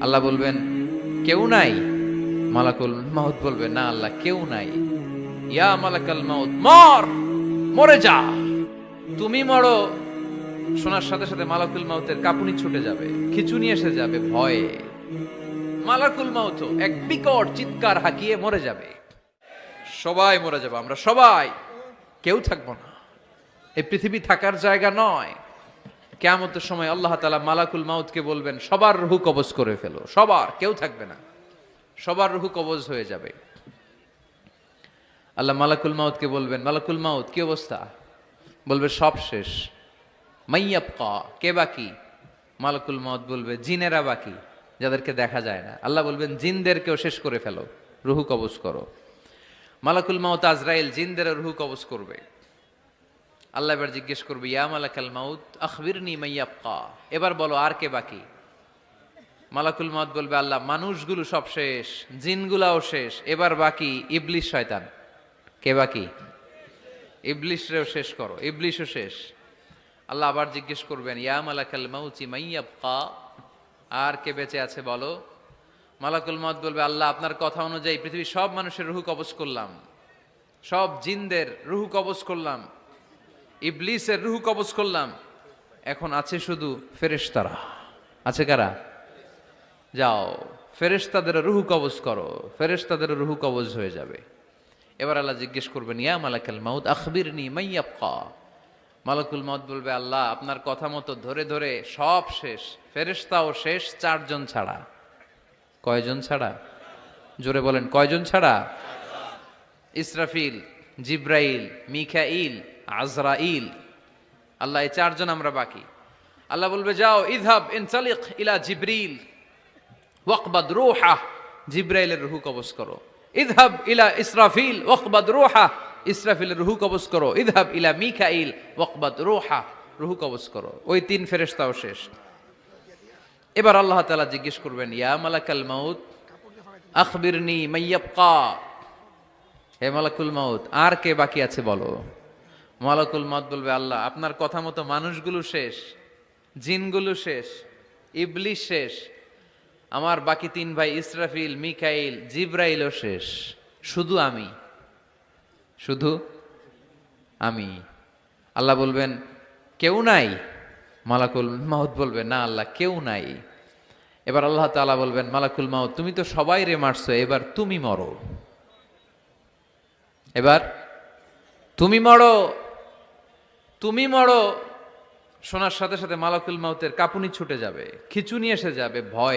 আল্লাহ বলবেন কেউ নাই। মালাকুল মাউত বলবে না আল্লাহ কেউ নাই। ইয়া মালাকাল মাউত মর, মরে যা, তুমি মরো। শোনার সাথে সাথে মালাকুল মাউতের কাঁপুনি ছুটে যাবে, খিচুনি এসে যাবে ভয়ে। মালাকুল মাউত এক বিকট চিৎকার হাঁকিয়ে মরে যাবে। সবাই মরে যাবে, আমরা সবাই, কেউ থাকবো না। এই পৃথিবী থাকার জায়গা নয়। কিয়ামতের সময় আল্লাহ তাআলা মালাকুল মাউতকে বলবেন সবার রূহ কবজ করে ফেলো, সবার, কেউ থাকবে না, সবার রূহ কবজ হয়ে যাবে। আল্লাহ মালাকুল মাউতকে বলবেন মালাকুল মাউত কি অবস্থা? বলবে সব শেষ। মাইয়াবকা, কে বাকি? মালাকুল মাউত বলবে জিনেরা বাকি, যাদেরকে দেখা যায় না। আল্লাহ বলবেন জিনদেরকেও শেষ করে ফেলো, রূহ কবজ করো। মালাকুল মাউত আজরাইল জিনদের রূহ কবজ করবে। আল্লাহ এবার জিজ্ঞেস করবে ইয়া মালাকাল মাউত আখবিরনি মাইয়াবকা, এবার বলো আর কে বাকি? মালাকুল মাউত বলবে আল্লাহ মানুষগুলো সব শেষ, জিনগুলাও শেষ, এবার বাকি ইবলিশ শয়তান। কে বাকি? ইবলিশরেও শেষ করো, ইবলিশও শেষ। আল্লাহ আবার জিজ্ঞেস করবেন ইয়া মালাকাল মাউতি মাইয়াবকা, আর কে বেঁচে আছে বলো। মালাকুল মাউত বলবে আল্লাহ আপনার কথা অনুযায়ী পৃথিবীর সব মানুষের রূহ কবজ করলাম, সব জিনদের রূহ কবজ করলাম, ইবলিসের রূহ কবজ করলাম, এখন আছে শুধু ফেরেশতারা। আছে কারা? যাও ফেরেশতাদের রূহ কবজ করো, ফেরেশতাদের রূহ কবজ হয়ে যাবে। এবার আল্লাহ জিজ্ঞেস করবেন ইয়া মালাকাল মাউত আখবিরনি মাইয়াবকা। মালাকুল মাউত বলবে আল্লাহ আপনার কথা মতো ধরে ধরে সব শেষ, ফেরেশতাও শেষ, চারজন ছাড়া। কয়জন ছাড়া? জোরে বলেন কয়জন ছাড়া? ইসরাফিল, জিব্রাইল, মিকাইল, আজরাইল। আল্লাহ এই চারজন আমরা বাকি। আল্লাহ বলবে যাও ইযহাব ইনতালিক ইলা জিবরিল ওয়াকবাদ রূহা, জিব্রাইলের রূহ কবজ করো। ইযহাব ইলা ইসরাফিল ওয়াকবাদ রূহা, ইসরাফিলের রূহ কবজ করো। ইযহাব ইলা মিকাইল ওয়াকবাদ রূহা, রূহ কবজ করো। ওই তিন ফেরেশতাও শেষ। এবার আল্লাহ তাআলা জিজ্ঞেস করবেন ইয়া মালাকাল মাউত আখবিরনি মাইয়াবকা, হে মালাকুল মাউত আর কে বাকি আছে বলো। মালাকুল মাউত বলবে আল্লাহ আপনার কথা মতো মানুষগুলো শেষ, জিনগুলো শেষ, ইবলিশ শেষ, আমার বাকি তিন ভাই ইসরাফিল, মিকাইল, জিব্রাইলও শেষ, শুধু আমি, শুধু আমি। আল্লাহ বলবেন কেউ নাই? মালাকুল মাউত বলবে না আল্লাহ কেউ নাই। এবার আল্লাহ তাআলা বলবেন মালাকুল মাউত তুমি তো সবাই রে মারছো, এবার তুমি মরো, এবার তুমি মরো, তুমি মরো। শোনার সাথে সাথে মালাকুল মাউতের কাঁপুনি ছুটে যাবে, খিচুনি এসে যাবে ভয়।